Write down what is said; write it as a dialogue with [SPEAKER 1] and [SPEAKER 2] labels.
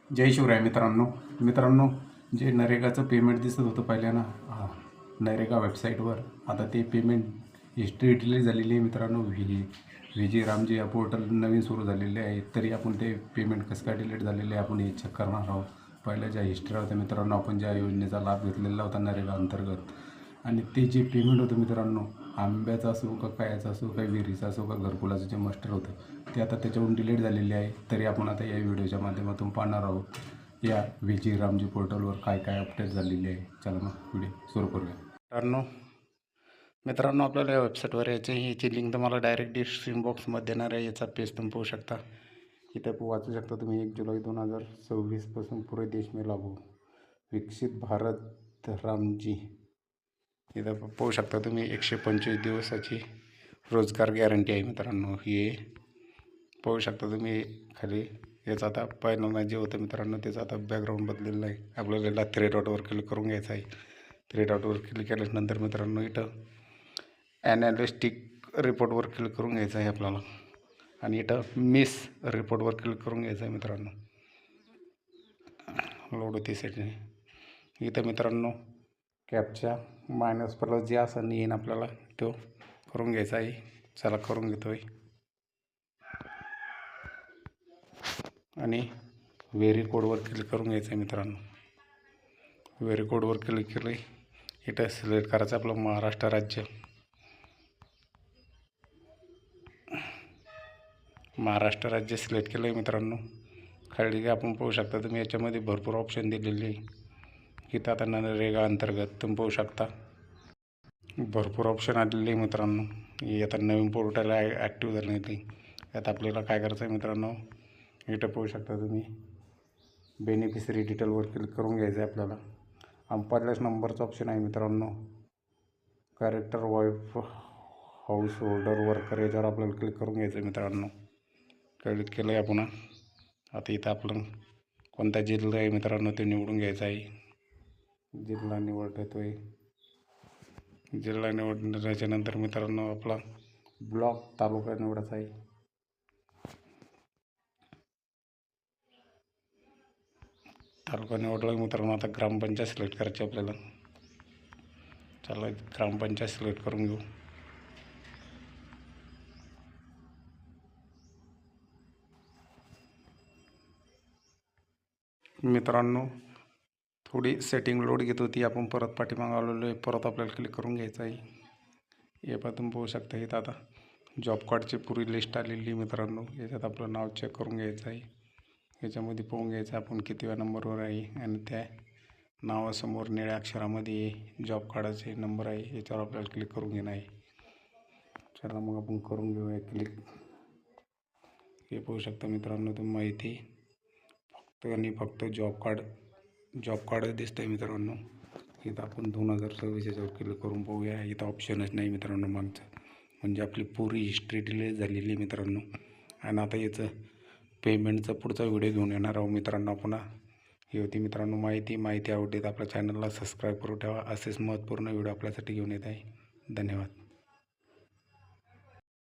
[SPEAKER 1] जय शिवराय मित्रांनो, जे नरेगाचं पेमेंट दिसत होतं पहिल्यानं नरेगा वेबसाईटवर, आता ते पेमेंट हिस्ट्री डिलीट झालेली आहे मित्रांनो. व्ही जी रामजी या पोर्टल नवीन सुरू झालेले आहे, तरी आपण ते पेमेंट कसं काय डिलीट झालेले आहे आपण हे चेक करणार आहोत. पहिल्या ज्या हिस्ट्री होत्या मित्रांनो, आपण ज्या योजनेचा लाभ घेतलेला होता नरेगा अंतर्गत, आणि ते जे पेमेंट होतं मित्रांनो, आंब्याचं असो का कायाचं असो, काही विहिरीचं असो का घरकुलाचं जे मस्टर होतं ते आता त्याच्यावरून डिलीट झालेले आहे. तरी आपण आता या व्हिडिओच्या माध्यमातून पाहणार आहोत या व्ही.जी. रामजी पोर्टलवर काय काय अपडेट झालेले आहे. चला मग व्हिडिओ सुरू करूया. मित्रांनो आपल्याला या वेबसाईटवर यायचं, ह्याची लिंक तुम्हाला डायरेक्ट डिस्क्रिप्शन बॉक्समध्ये देणार आहे. याचा पेज तुम्ही पाहू शकता. इथं वाचू शकता तुम्ही 1 जुलै 2026 पासून पूरे देश में लागू विकसित भारत रामजी. इथं पाहू शकता तुम्ही 125 दिवसाची रोजगार गॅरंटी आहे मित्रांनो. हे पाहू शकता तुम्ही खाली. याचा आता पहिल्यांदा जे होतं मित्रांनो त्याचा आता बॅकग्राऊंड बदलेलं आहे. आपल्याला 3 डॉटवर क्लिक करून घ्यायचं आहे. 3 डॉटवर क्लिक केल्यानंतर मित्रांनो इथं ॲनालिस्टिक रिपोर्टवर क्लिक करून घ्यायचं आहे आपल्याला, आणि इथं मिस रिपोर्टवर क्लिक करून घ्यायचं आहे मित्रांनो. लोड होते सेटिंग. इथं मित्रांनो कॅपच्या -+ जे असं येईन आपल्याला तो करून घ्यायचा आहे. चला करून घेतो आहे. आणि व्हेरी कोडवर क्लिक करून घ्यायचं आहे मित्रांनो. व्हेरी कोडवर क्लिक केलं आहे. इथं सिलेक्ट करायचं आपलं महाराष्ट्र राज्य. महाराष्ट्र राज्य सिलेक्ट केलं आहे मित्रांनो. खाली आपण पाहू शकता तुम्ही याच्यामध्ये भरपूर ऑप्शन दिलेले आहे. इथं आता नरेगा अंतर्गत तुम्ही पाहू शकता भरपूर ऑप्शन आलेले आहे मित्रांनो. हे आता नवीन पोर्टल ॲक्टिव्ह झाले नाही. यात आपल्याला काय करायचं आहे मित्रांनो, इथं पाहू शकता तुम्ही बेनिफिशरी डिटेलवर क्लिक करून घ्यायचं आहे आपल्याला. आणि 5 नंबरचा ऑप्शन आहे मित्रांनो, character wife house holder worker. याच्यावर आपल्याला क्लिक करून घ्यायचं आहे मित्रांनो. क्लिक केलं आहे आपण. आता इथं आपलं कोणता जिल्हा आहे मित्रांनो ते निवडून घ्यायचा आहे. जिल्हा निवडतो आहे. जिल्हा निवडण्याच्या नंतर मित्रांनो आपला ब्लॉक तालुका निवडायचा आहे. तालुका निवडला मित्रांनो. आता ग्रामपंचायत सिलेक्ट करायची आपल्याला. चला ग्रामपंचायत सिलेक्ट करून घेऊ. मित्रांनो थोडी सेटिंग लोड घेत होती. आपण परत पाठीमागं आलेलो आहे. परत आपल्याला क्लिक करून घ्यायचं आहे. हे पण तुम्ही पाहू शकता. इथं आता जॉब कार्डची पुरी लिस्ट आलेली मित्रांनो. याच्यात आपलं नाव चेक करून घ्यायचं आहे. याच्यामध्ये पाहून घ्यायचं आपण कितव्या नंबरवर आहे, आणि त्या नावासमोर निळ्या अक्षरामध्ये जॉब कार्डाचे नंबर आहे. याच्यावर आपल्याला क्लिक करून घेणं आहे. चला मग आपण करून घेऊया क्लिक. हे पाहू शकता मित्रांनो तुम्ही माहिती फक्त आणि फक्त जॉब कार्ड दिसतं आहे मित्रांनो. इथं आपण 2026 याच्यावर क्लिक करून पाहूया. इथं ऑप्शनच नाही मित्रांनो मागचं, म्हणजे आपली पुरी हिस्ट्री डिलीट झालेली आहे मित्रांनो. आणि आता याचं पेमेंटचा पुढचा व्हिडिओ घेऊन येणार आहोत मित्रांनो आपण. ही होती मित्रांनो माहिती आवडली तर आपल्या चॅनलला सबस्क्राईब करून ठेवा. असेच महत्त्वपूर्ण व्हिडिओ आपल्यासाठी घेऊन येत आहे. धन्यवाद.